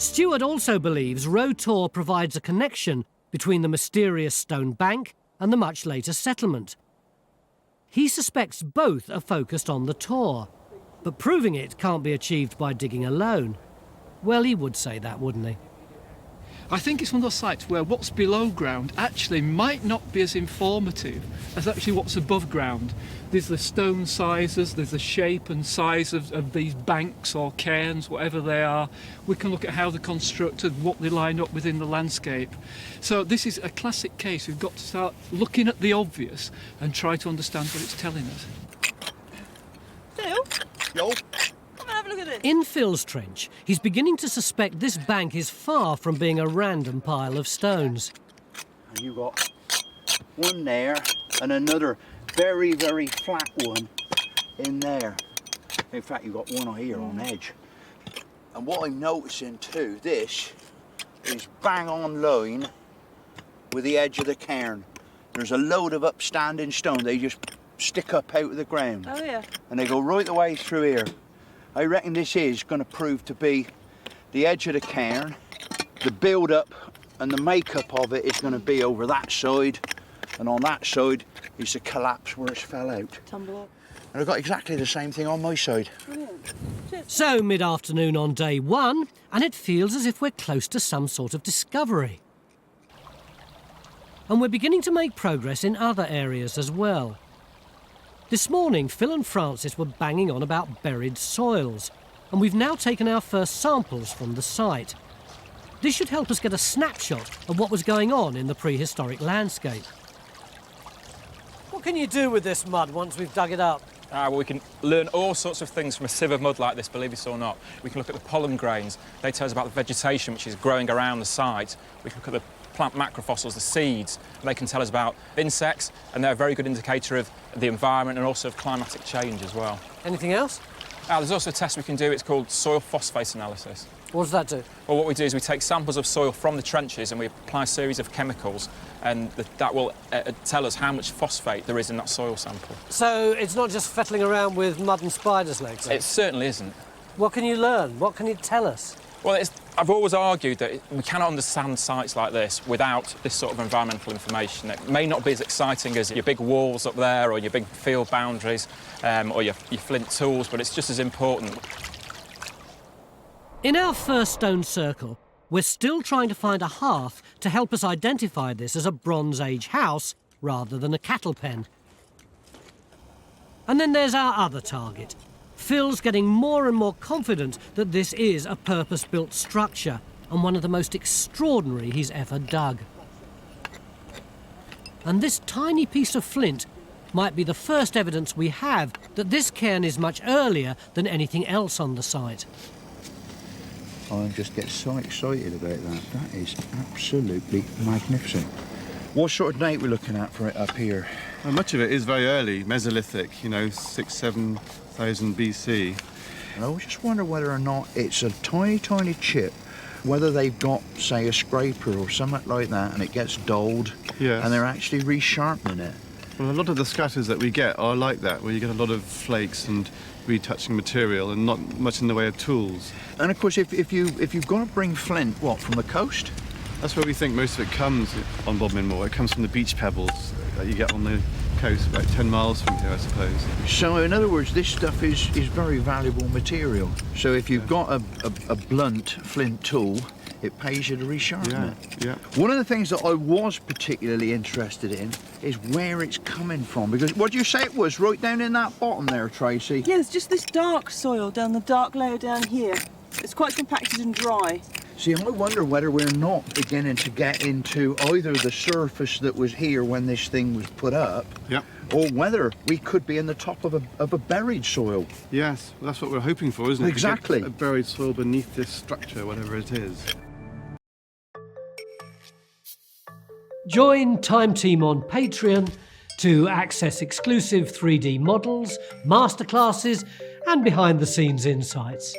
Stuart also believes Roe Tor provides a connection between the mysterious stone bank and the much later settlement. He suspects both are focused on the Tor, but proving it can't be achieved by digging alone. Well, he would say that, wouldn't he? I think it's one of those sites where what's below ground actually might not be as informative as actually what's above ground. There's the stone sizes, there's the shape and size of these banks or cairns, whatever they are. We can look at how they're constructed, what they line up within the landscape. So this is a classic case. We've got to start looking at the obvious and try to understand what it's telling us. Phil? Yo. Come and have a look at this. In Phil's trench, he's beginning to suspect this bank is far from being a random pile of stones. And you got one there and another very, very flat one in there. In fact, you've got one here on edge. And what I'm noticing too, this is bang on line with the edge of the cairn. There's a load of upstanding stone. They just stick up out of the ground. Oh, yeah. And they go right the way through here. I reckon this is going to prove to be the edge of the cairn. The build-up and the makeup of it is going to be over that side, and on that side is the collapse where it's fell out. Tumble up. And I've got exactly the same thing on my side. Brilliant. So, mid-afternoon on day one, and it feels as if we're close to some sort of discovery. And we're beginning to make progress in other areas as well. This morning, Phil and Francis were banging on about buried soils, and we've now taken our first samples from the site. This should help us get a snapshot of what was going on in the prehistoric landscape. What can you do with this mud once we've dug it up? Well, we can learn all sorts of things from a sieve of mud like this, believe it or not. We can look at the pollen grains. They tell us about the vegetation which is growing around the site. We can look at the plant macrofossils, the seeds, and they can tell us about insects, and they're a very good indicator of the environment and also of climatic change as well. Anything else? There's also a test we can do, it's called soil phosphate analysis. What does that do? Well, what we do is we take samples of soil from the trenches and we apply a series of chemicals, and that will tell us how much phosphate there is in that soil sample. So it's not just fettling around with mud and spiders' legs? It certainly isn't. What can you learn? What can you tell us? Well, I've always argued that we cannot understand sites like this without this sort of environmental information. It may not be as exciting as your big walls up there or your big field boundaries or your Flint tools, but it's just as important. In our first stone circle, we're still trying to find a hearth to help us identify this as a Bronze Age house rather than a cattle pen. And then there's our other target. Phil's getting more and more confident that this is a purpose-built structure and one of the most extraordinary he's ever dug. And this tiny piece of flint might be the first evidence we have that this cairn is much earlier than anything else on the site. I just get so excited about that. That is absolutely magnificent. What sort of date we're looking at for it up here? Well, much of it is very early, Mesolithic, 6,000–7,000 BC. And I just wonder whether or not it's a tiny, tiny chip, whether they've got, say, a scraper or something like that, and it gets dulled, Yes. and they're actually resharpening it. Well, a lot of the scatters that we get are like that, where you get a lot of flakes and retouching material and not much in the way of tools. And of course, if you've got to bring flint, what, from the coast? That's where we think most of it comes on Bodmin Moor. It comes from the beach pebbles that you get on the coast, about 10 miles from here, I suppose. So, in other words, this stuff is very valuable material. So if you've got a blunt flint tool, it pays you to resharpen it. Yeah. One of the things that I was particularly interested in is where it's coming from. Because what do you say it was, right down in that bottom there, Tracy? Yeah, it's just this dark soil down the dark layer down here. It's quite compacted and dry. See, I wonder whether we're not beginning to get into either the surface that was here when this thing was put up, or whether we could be in the top of a buried soil. Yes, well, that's what we're hoping for, isn't it? Exactly. To get a buried soil beneath this structure, whatever it is. Join Time Team on Patreon to access exclusive 3D models, masterclasses and behind-the-scenes insights.